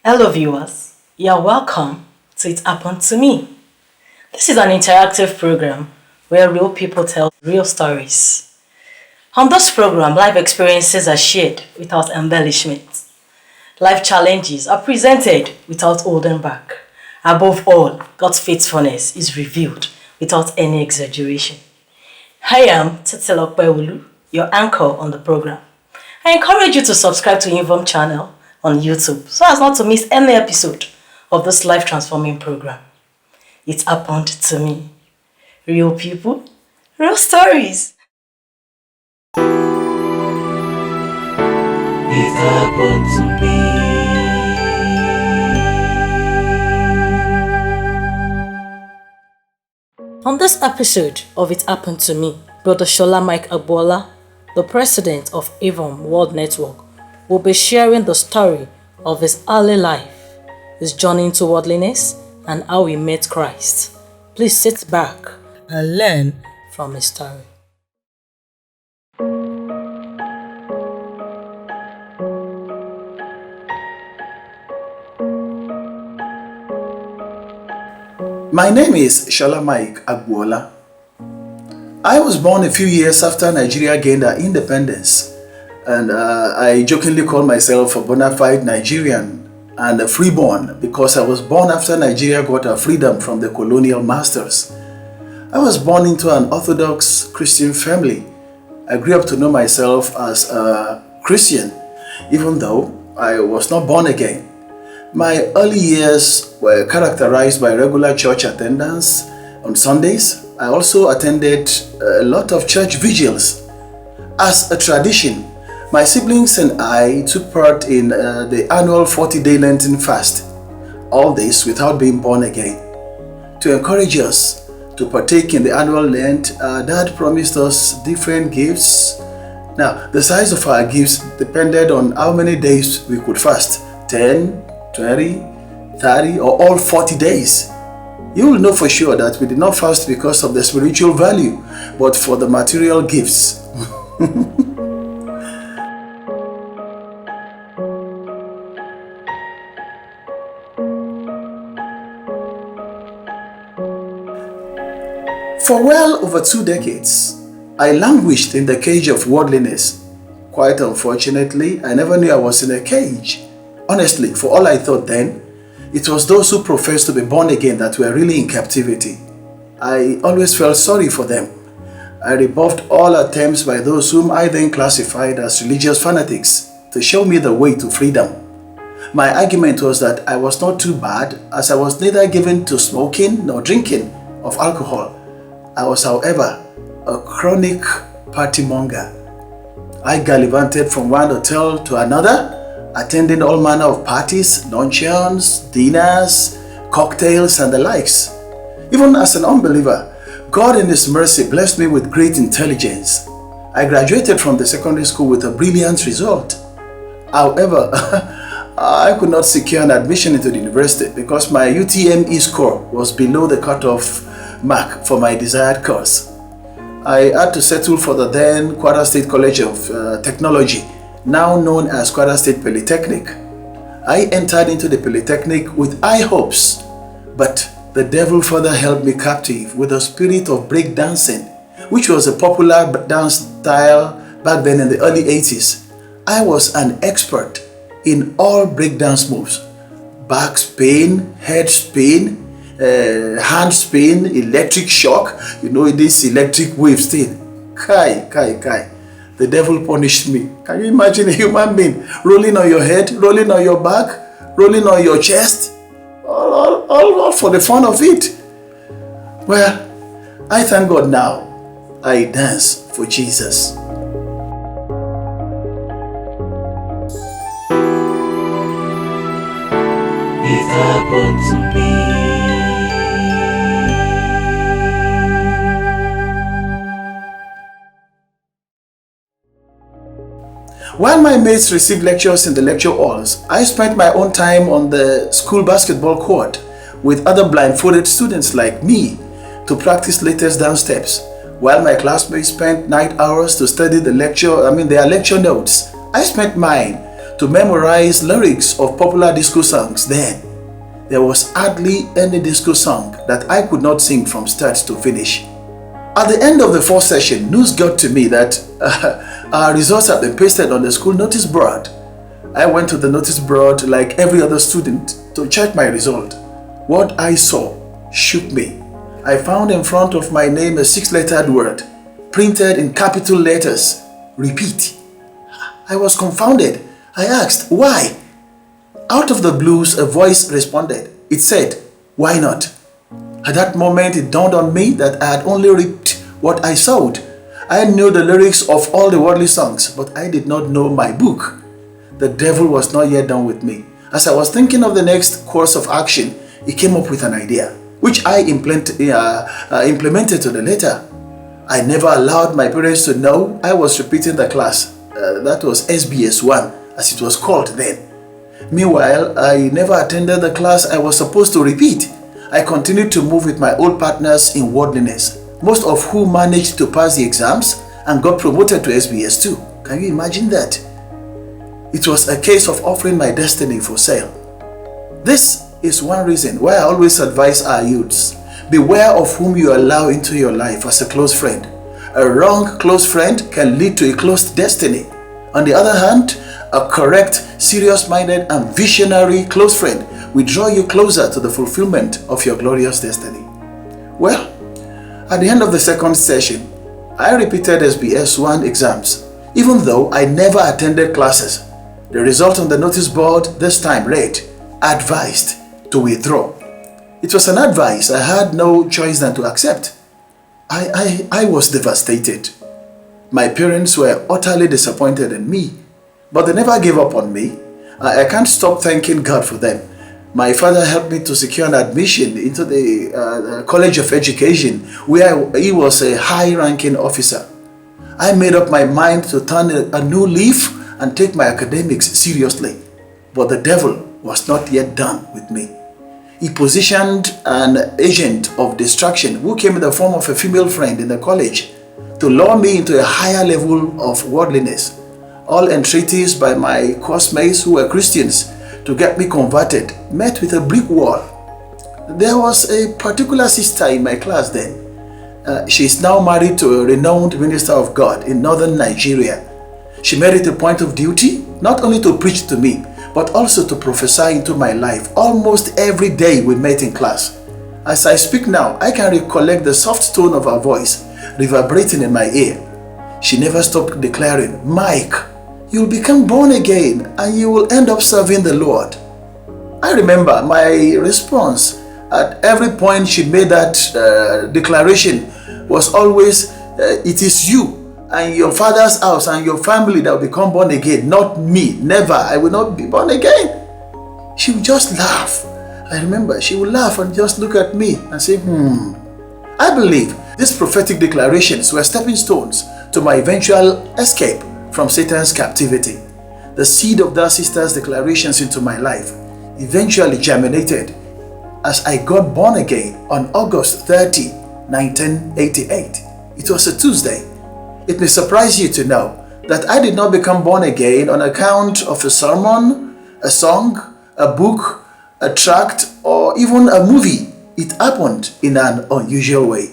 Hello viewers, you're welcome to It Happened to Me. This is an interactive program where real people tell real stories. On this program, life experiences are shared without embellishment. Life challenges are presented without holding back. Above all, God's faithfulness is revealed without any exaggeration. I am Damilola, your anchor on the program. I encourage you to subscribe to EVOM channel on YouTube so as not to miss any episode of this life transforming program. It happened to me. Real people, real stories. It happened to me. On this episode of It Happened to Me, Brother Shola Mike Agboola, the president of EVOM World Network, will be sharing the story of his early life, his journey into worldliness, and how he met Christ. Please sit back and learn from his story. My name is Shola Mike Agboola. I was born a few years after Nigeria gained her independence, and I jokingly call myself a bona fide Nigerian and a freeborn because I was born after Nigeria got her freedom from the colonial masters. I was born into an Orthodox Christian family. I grew up to know myself as a Christian, even though I was not born again. My early years were characterized by regular church attendance on Sundays. I also attended a lot of church vigils. As a tradition, my siblings and I took part in the annual 40-day Lenten fast. All this without being born again. To encourage us to partake in the annual Lent, Dad promised us different gifts. Now, the size of our gifts depended on how many days we could fast. 10, 20, 30, or all 40 days. You will know for sure that we did not fast because of the spiritual value, but for the material gifts. For well over 2 decades, I languished in the cage of worldliness. Quite unfortunately, I never knew I was in a cage. Honestly, for all I thought then, it was those who professed to be born again that were really in captivity. I always felt sorry for them. I rebuffed all attempts by those whom I then classified as religious fanatics to show me the way to freedom. My argument was that I was not too bad, as I was neither given to smoking nor drinking of alcohol. I was, however, a chronic party monger. I gallivanted from one hotel to another, attending all manner of parties, luncheons, dinners, cocktails, and the likes. Even as an unbeliever, God in His mercy blessed me with great intelligence. I graduated from the secondary school with a brilliant result. However, I could not secure an admission into the university because my UTME score was below the cutoff mark for my desired course. I had to settle for the then Kwara State College of Technology, now known as Kwara State Polytechnic. I entered into the Polytechnic with high hopes, but the devil further held me captive with the spirit of breakdancing, which was a popular dance style back then in the early 80s. I was an expert in all breakdance moves: back spin, head spin, hand spin, electric shock, this electric waves thing. Kai. The devil punished me. Can you imagine a human being rolling on your head, rolling on your back, rolling on your chest? All for the fun of it. Well, I thank God now. I dance for Jesus. It happened to me. While my mates received lectures in the lecture halls, I spent my own time on the school basketball court with other blindfolded students like me to practice latest dance steps, while my classmates spent night hours to study their lecture notes. I spent mine to memorize lyrics of popular disco songs then. There was hardly any disco song that I could not sing from start to finish. At the end of the fourth session, news got to me that our results had been pasted on the school notice board. I went to the notice board like every other student to check my result. What I saw shook me. I found in front of my name a 6-lettered word, printed in capital letters, repeat. I was confounded. I asked, why? Out of the blues, a voice responded. It said, why not? At that moment, it dawned on me that I had only reaped what I sowed. I knew the lyrics of all the worldly songs, but I did not know my book. The devil was not yet done with me. As I was thinking of the next course of action, he came up with an idea, which I implemented to the letter. I never allowed my parents to know I was repeating the class. That was SBS 1, as it was called then. Meanwhile, I never attended the class I was supposed to repeat. I continued to move with my old partners in worldliness, most of whom managed to pass the exams and got promoted to SBS 2. Can you imagine that? It was a case of offering my destiny for sale. This is one reason why I always advise our youths. Beware of whom you allow into your life as a close friend. A wrong close friend can lead to a closed destiny. On the other hand, a correct, serious-minded and visionary close friend will draw you closer to the fulfillment of your glorious destiny. Well, at the end of the second session, I repeated SBS 1 exams, even though I never attended classes. The result on the notice board this time read, advised to withdraw. It was an advice I had no choice than to accept. I was devastated. My parents were utterly disappointed in me, but they never gave up on me. I can't stop thanking God for them. My father helped me to secure an admission into the College of Education, where he was a high-ranking officer. I made up my mind to turn a new leaf and take my academics seriously, but the devil was not yet done with me. He positioned an agent of distraction who came in the form of a female friend in the college to lure me into a higher level of worldliness. All entreaties by my classmates who were Christians to get me converted met with a brick wall. There was a particular sister in my class then. She is now married to a renowned minister of God in northern Nigeria. She made it a point of duty not only to preach to me, but also to prophesy into my life almost every day we met in class. As I speak now, I can recollect the soft tone of her voice reverberating in my ear. She never stopped declaring, Mike, you'll become born again and you will end up serving the Lord. I remember my response at every point she made that declaration was always, it is you and your father's house and your family that will become born again, not me. Never, I will not be born again. She would just laugh. I remember she would laugh and just look at me and say, I believe these prophetic declarations were stepping stones to my eventual escape from Satan's captivity. The seed of that sister's declarations into my life eventually germinated as I got born again on August 30, 1988. It was a Tuesday. It may surprise you to know that I did not become born again on account of a sermon, a song, a book, a tract, or even a movie. It happened in an unusual way.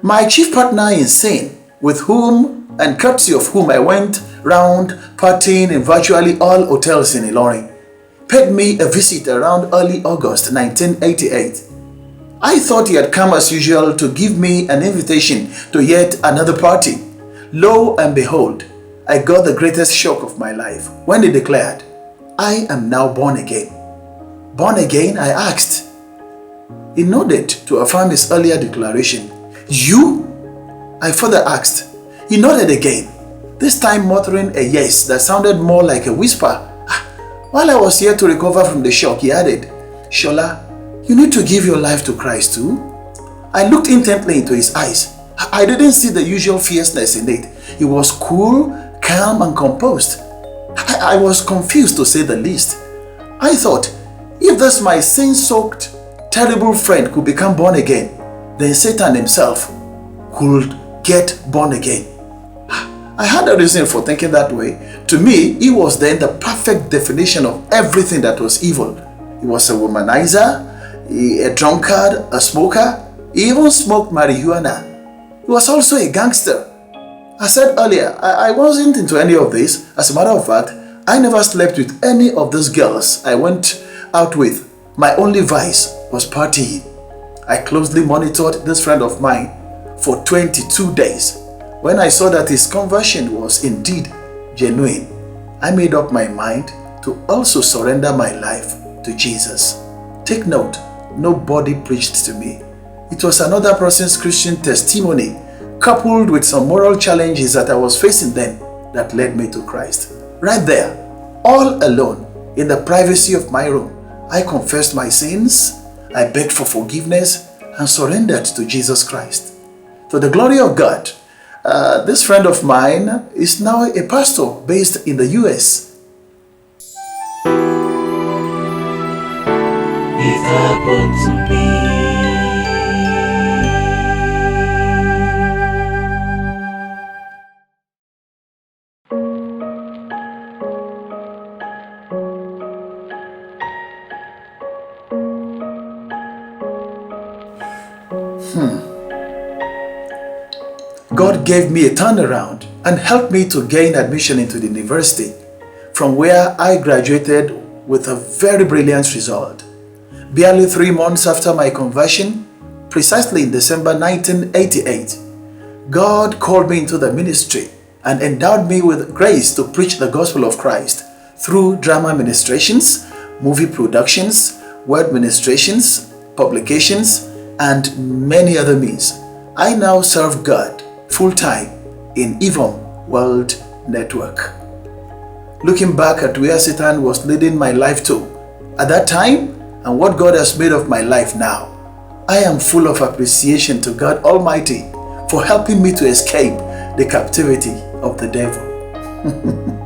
My chief partner in sin, with whom and courtesy of whom I went round partying in virtually all hotels in Ilorin, paid me a visit around early August 1988. I thought he had come as usual to give me an invitation to yet another party. Lo and behold, I got the greatest shock of my life when he declared, I am now born again. Born again? I asked. He nodded to affirm his earlier declaration. You? I further asked. He nodded again, this time muttering a yes that sounded more like a whisper. While I was here to recover from the shock, he added, Shola, you need to give your life to Christ too. I looked intently into his eyes. I didn't see the usual fierceness in it. He was cool, calm and composed. I was confused to say the least. I thought, if this my sin-soaked, terrible friend could become born again, then Satan himself could get born again. I had a reason for thinking that way. To me, he was then the perfect definition of everything that was evil. He was a womanizer, a drunkard, a smoker. He even smoked marijuana. He was also a gangster. I said earlier, I wasn't into any of this. As a matter of fact, I never slept with any of those girls I went out with. My only vice was partying. I closely monitored this friend of mine for 22 days. When I saw that his conversion was indeed genuine, I made up my mind to also surrender my life to Jesus. Take note, nobody preached to me. It was another person's Christian testimony coupled with some moral challenges that I was facing then that led me to Christ. Right there, all alone, in the privacy of my room, I confessed my sins, I begged for forgiveness, and surrendered to Jesus Christ. To the glory of God, this friend of mine is now a pastor based in the US. It happened to me. God gave me a turnaround and helped me to gain admission into the university, from where I graduated with a very brilliant result. Barely 3 months after my conversion, precisely in December 1988, God called me into the ministry and endowed me with grace to preach the gospel of Christ through drama ministrations, movie productions, word ministrations, publications, and many other means. I now serve God full-time in EVOM World Network. Looking back at where Satan was leading my life to at that time and what God has made of my life now, I am full of appreciation to God Almighty for helping me to escape the captivity of the devil.